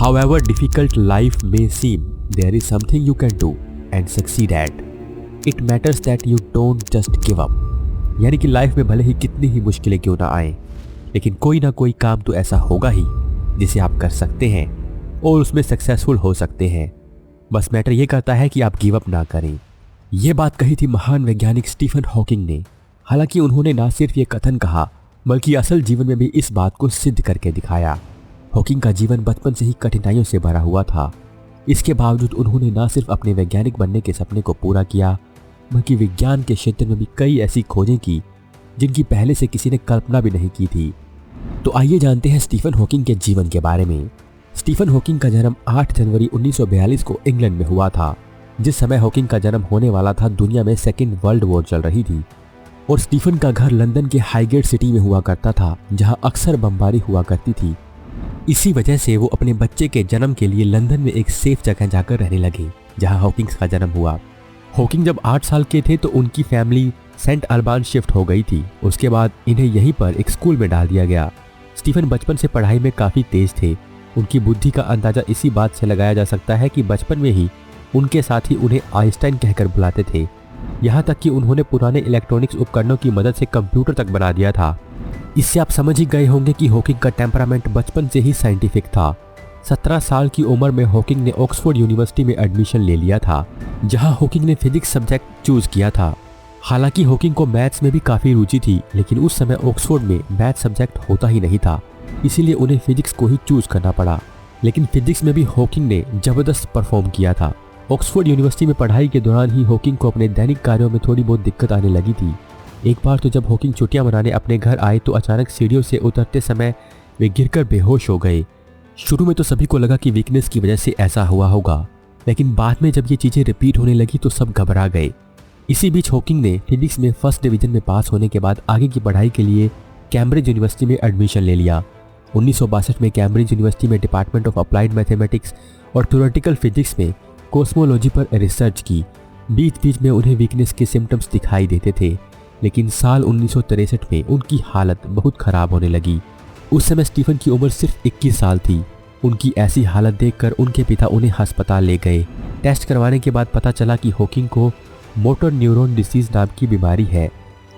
However difficult life may seem, there is something you can do and succeed at. It matters that you don't just give up. यानी कि life में भले ही कितनी ही मुश्किलें क्यों ना आए, लेकिन कोई ना कोई काम तो ऐसा होगा ही जिसे आप कर सकते हैं और उसमें सक्सेसफुल हो सकते हैं। बस मैटर ये करता है कि आप गिव अप ना करें। ये बात कही थी महान वैज्ञानिक स्टीफन हॉकिंग ने। हालांकि उन्होंने ना सिर्फ ये कथन कहा बल्कि असल जीवन में भी इस बात को सिद्ध करके दिखाया। हॉकिंग का जीवन बचपन से ही कठिनाइयों से भरा हुआ था। इसके बावजूद उन्होंने ना सिर्फ अपने वैज्ञानिक बनने के सपने को पूरा किया बल्कि विज्ञान के क्षेत्र में भी कई ऐसी खोजें की जिनकी पहले से किसी ने कल्पना भी नहीं की थी। तो आइए जानते हैं स्टीफन हॉकिंग के जीवन के बारे में। स्टीफन हॉकिंग का जन्म 8 जनवरी 1942 को इंग्लैंड में हुआ था। जिस समय हॉकिंग का जन्म होने वाला था, दुनिया में सेकेंड वर्ल्ड वॉर चल रही थी और स्टीफन का घर लंदन के हाईगेट सिटी में हुआ करता था, जहां अक्सर बमबारी हुआ करती थी। इसी वजह से वो अपने बच्चे के जन्म के लिए लंदन में एक सेफ जगह जाकर रहने लगे, जहां हॉकिंग का जन्म हुआ। हॉकिंग जब 8 साल के थे तो उनकी फैमिली सेंट अल्बान शिफ्ट हो गई थी। उसके बाद इन्हें यहीं पर एक स्कूल में डाल दिया गया। स्टीफन बचपन से पढ़ाई में काफ़ी तेज थे। उनकी बुद्धि का अंदाजा इसी बात से लगाया जा सकता है कि बचपन में ही उनके साथी उन्हें आइंस्टाइन कहकर बुलाते थे। यहाँ तक कि उन्होंने पुराने इलेक्ट्रॉनिक्स उपकरणों की मदद से कंप्यूटर तक बना दिया था। इससे आप समझ ही गए होंगे कि हॉकिंग का टेम्परामेंट बचपन से ही साइंटिफिक था। 17 साल की उम्र में हॉकिंग ने ऑक्सफोर्ड यूनिवर्सिटी में एडमिशन ले लिया था, जहां हॉकिंग ने फिजिक्स सब्जेक्ट चूज किया था। हालांकि हॉकिंग को मैथ्स में भी काफ़ी रुचि थी, लेकिन उस समय ऑक्सफोर्ड में मैथ सब्जेक्ट होता ही नहीं था, इसीलिए उन्हें फिजिक्स को ही चूज करना पड़ा। लेकिन फिजिक्स में भी हॉकिंग ने जबरदस्त परफॉर्म किया था। ऑक्सफोर्ड यूनिवर्सिटी में पढ़ाई के दौरान ही हॉकिंग को अपने दैनिक कार्यों में थोड़ी बहुत दिक्कत आने लगी थी। एक बार तो जब हॉकिंग छुट्टियां मनाने अपने घर आए तो अचानक सीढ़ियों से उतरते समय वे गिरकर बेहोश हो गए। शुरू में तो सभी को लगा कि वीकनेस की वजह से ऐसा हुआ होगा, लेकिन बाद में जब ये चीज़ें रिपीट होने लगी तो सब घबरा गए। इसी बीच हॉकिंग ने फिजिक्स में फर्स्ट डिवीजन में पास होने के बाद आगे की पढ़ाई के लिए कैम्ब्रिज यूनिवर्सिटी में एडमिशन ले लिया। 1962 में कैम्ब्रिज यूनिवर्सिटी में डिपार्टमेंट ऑफ अप्लाइड मैथमेटिक्स और थ्योरेटिकल फिजिक्स में कॉस्मोलॉजी पर रिसर्च की। बीच बीच में उन्हें वीकनेस के सिम्टम्स दिखाई देते थे, लेकिन साल 1963 में उनकी हालत बहुत ख़राब होने लगी। उस समय स्टीफन की उम्र सिर्फ 21 साल थी। उनकी ऐसी हालत देखकर उनके पिता उन्हें अस्पताल ले गए। टेस्ट करवाने के बाद पता चला कि हॉकिंग को मोटर न्यूरॉन डिसीज नाम की बीमारी है,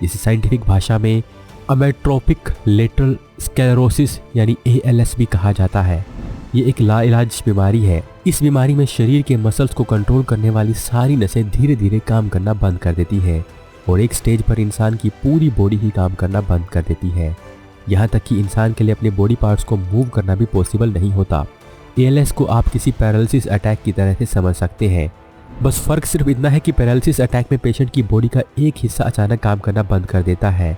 जिसे साइंटिफिक भाषा में अमेट्रोपिक लेटरल स्क्लेरोसिस यानी ALS भी कहा जाता है। ये एक लाइलाज बीमारी है। इस बीमारी में शरीर के मसल्स को कंट्रोल करने वाली सारी नसें धीरे धीरे काम करना बंद कर देती है और एक स्टेज पर इंसान की पूरी बॉडी ही काम करना बंद कर देती है। यहाँ तक कि इंसान के लिए अपने बॉडी पार्ट्स को मूव करना भी पॉसिबल नहीं होता। ALS को आप किसी पैरालिसिस अटैक की तरह से समझ सकते हैं। बस फर्क सिर्फ इतना है कि पैरालिसिस अटैक में पेशेंट की बॉडी का एक हिस्सा अचानक काम करना बंद कर देता है,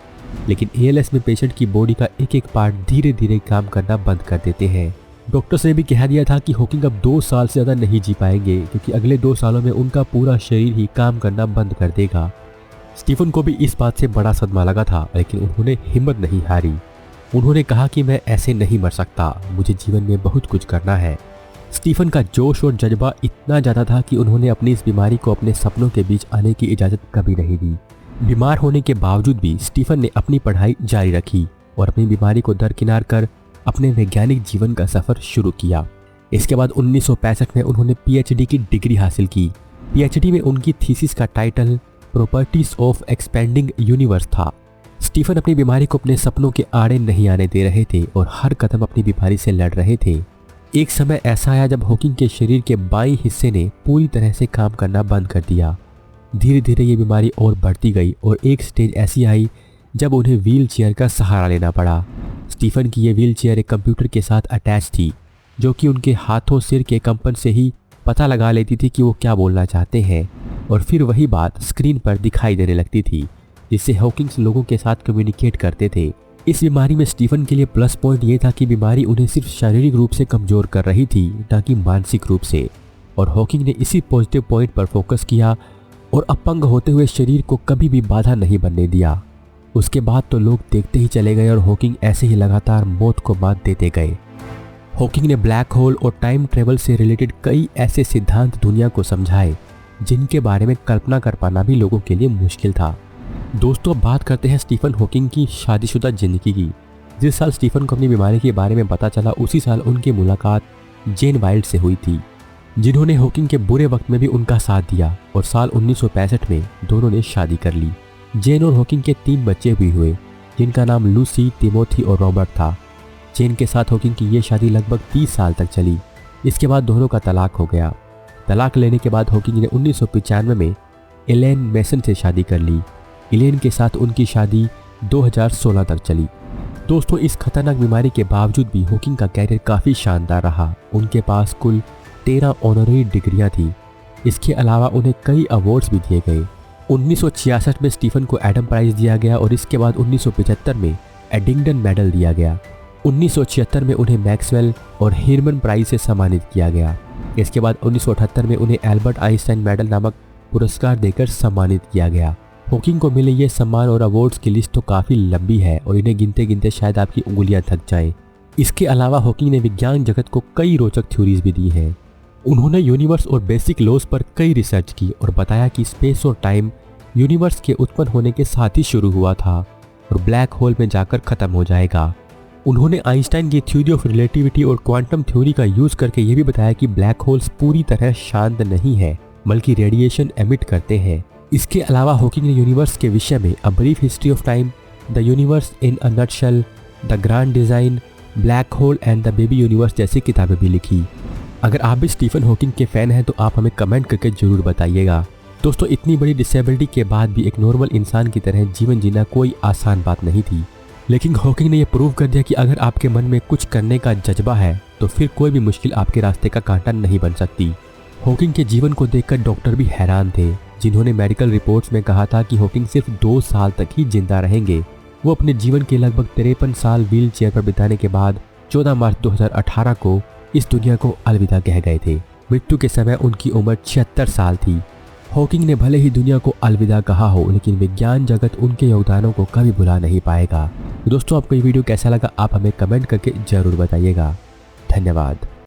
लेकिन ALS में पेशेंट की बॉडी का एक एक पार्ट धीरे धीरे काम करना बंद कर देते हैं। डॉक्टर्स ने भी कह दिया था कि हॉकिंग अब 2 साल से ज़्यादा नहीं जी पाएंगे, क्योंकि अगले 2 सालों में उनका पूरा शरीर ही काम करना बंद कर देगा। स्टीफन को भी इस बात से बड़ा सदमा लगा था, लेकिन उन्होंने हिम्मत नहीं हारी। उन्होंने कहा कि मैं ऐसे नहीं मर सकता, मुझे जीवन में बहुत कुछ करना है। स्टीफन का जोश और जज्बा इतना ज़्यादा था कि उन्होंने अपनी इस बीमारी को अपने सपनों के बीच आने की इजाज़त कभी नहीं दी। बीमार होने के बावजूद भी स्टीफन ने अपनी पढ़ाई जारी रखी और अपनी बीमारी को दरकिनार कर अपने वैज्ञानिक जीवन का सफ़र शुरू किया। इसके बाद 1965 में उन्होंने PhD की डिग्री हासिल की। PhD में उनकी थीसिस का title properties of expanding universe था। स्टीफन अपनी बीमारी को अपने सपनों के आड़े नहीं आने दे रहे थे और हर कदम अपनी बीमारी से लड़ रहे थे। एक समय ऐसा आया जब हॉकिंग के शरीर के बाईं हिस्से ने पूरी तरह से काम करना बंद कर दिया। धीरे धीरे ये बीमारी और बढ़ती गई और एक स्टेज ऐसी आई जब उन्हें व्हील चेयर का सहारा लेना पड़ा। स्टीफन की ये व्हील चेयर एक कंप्यूटर के साथ अटैच थी, जो कि उनके हाथों सिर के कंपन से ही पता लगा लेती थी कि वो क्या बोलना चाहते हैं, और फिर वही बात स्क्रीन पर दिखाई देने लगती थी, जिससे हॉकिंग्स लोगों के साथ कम्युनिकेट करते थे। इस बीमारी में स्टीफन के लिए प्लस पॉइंट ये था कि बीमारी उन्हें सिर्फ शारीरिक रूप से कमज़ोर कर रही थी, ना कि मानसिक रूप से, और हॉकिंग ने इसी पॉजिटिव पॉइंट पर फोकस किया और अपंग होते हुए शरीर को कभी भी बाधा नहीं बनने दिया। उसके बाद तो लोग देखते ही चले गए और हॉकिंग ऐसे ही लगातार मौत को मात देते गए। हॉकिंग ने ब्लैक होल और टाइम ट्रेवल से रिलेटेड कई ऐसे सिद्धांत दुनिया को समझाए जिनके बारे में कल्पना कर पाना भी लोगों के लिए मुश्किल था। दोस्तों, अब बात करते हैं स्टीफन हॉकिंग की शादीशुदा जिंदगी की। जिस साल स्टीफन को अपनी बीमारी के बारे में पता चला, उसी साल उनकी मुलाकात जेन वाइल्ड से हुई थी, जिन्होंने हॉकिंग के बुरे वक्त में भी उनका साथ दिया और साल 1965 में दोनों ने शादी कर ली। जेन और हॉकिंग के 3 बच्चे भी हुए, जिनका नाम लूसी, तिमोथी और रॉबर्ट था। जेन के साथ हॉकिंग की ये शादी लगभग 30 साल तक चली। इसके बाद दोनों का तलाक हो गया। तलाक लेने के बाद हॉकिंग ने 1995 में एलेन मेसन से शादी कर ली। एलेन के साथ उनकी शादी 2016 तक चली। दोस्तों, इस खतरनाक बीमारी के बावजूद भी हॉकिंग का कैरियर काफ़ी शानदार रहा। उनके पास कुल 13 ऑनररी डिग्रियां थी। इसके अलावा उन्हें कई अवार्ड्स भी दिए गए। 1966 में स्टीफन को एडम प्राइज दिया गया और इसके बाद 1975 में एडिंगटन मेडल दिया गया। 1976 में उन्हें मैक्सवेल और हिरमन प्राइज से सम्मानित किया गया। इसके बाद 1978 में उन्हें एल्बर्ट आइंस्टाइन मेडल नामक पुरस्कार देकर सम्मानित किया गया। हॉकिंग को मिले ये सम्मान और अवार्ड्स की लिस्ट तो काफ़ी लंबी है और इन्हें गिनते गिनते शायद आपकी उंगलियां थक जाएं। इसके अलावा हॉकिंग ने विज्ञान जगत को कई रोचक थ्योरीज भी दी हैं। उन्होंने यूनिवर्स और बेसिक लॉज पर कई रिसर्च की और बताया कि स्पेस और टाइम यूनिवर्स के उत्पन्न होने के साथ ही शुरू हुआ था और ब्लैक होल में जाकर ख़त्म हो जाएगा। उन्होंने आइंस्टाइन की थ्योरी ऑफ रिलेटिविटी और क्वांटम थ्योरी का यूज़ करके ये भी बताया कि ब्लैक होल्स पूरी तरह शांत नहीं है बल्कि रेडिएशन एमिट करते हैं। इसके अलावा हॉकिंग ने यूनिवर्स के विषय में a brief history of time, the universe in a nutshell, the grand design, black hole and the baby universe जैसी किताबें भी लिखी। अगर आप भी स्टीफन हॉकिंग के फ़ैन हैं तो आप हमें कमेंट करके ज़रूर बताइएगा। दोस्तों, इतनी बड़ी डिसेबिलिटी के बाद भी एक नॉर्मल इंसान की तरह जीवन जीना कोई आसान बात नहीं थी, लेकिन हॉकिंग ने यह प्रूव कर दिया कि अगर आपके मन में कुछ करने का जज्बा है तो फिर कोई भी मुश्किल आपके रास्ते का कांटा नहीं बन सकती। हॉकिंग के जीवन को देखकर डॉक्टर भी हैरान थे, जिन्होंने मेडिकल रिपोर्ट्स में कहा था कि हॉकिंग सिर्फ 2 साल तक ही जिंदा रहेंगे। वो अपने जीवन के लगभग 53 साल व्हील चेयर पर बिताने के बाद 14 मार्च 2018 को इस दुनिया को अलविदा कह गए थे। मृत्यु के समय उनकी उम्र 76 साल थी। हॉकिंग ने भले ही दुनिया को अलविदा कहा हो, लेकिन विज्ञान जगत उनके योगदानों को कभी भुला नहीं पाएगा। दोस्तों, आपको ये वीडियो कैसा लगा आप हमें कमेंट करके जरूर बताइएगा। धन्यवाद।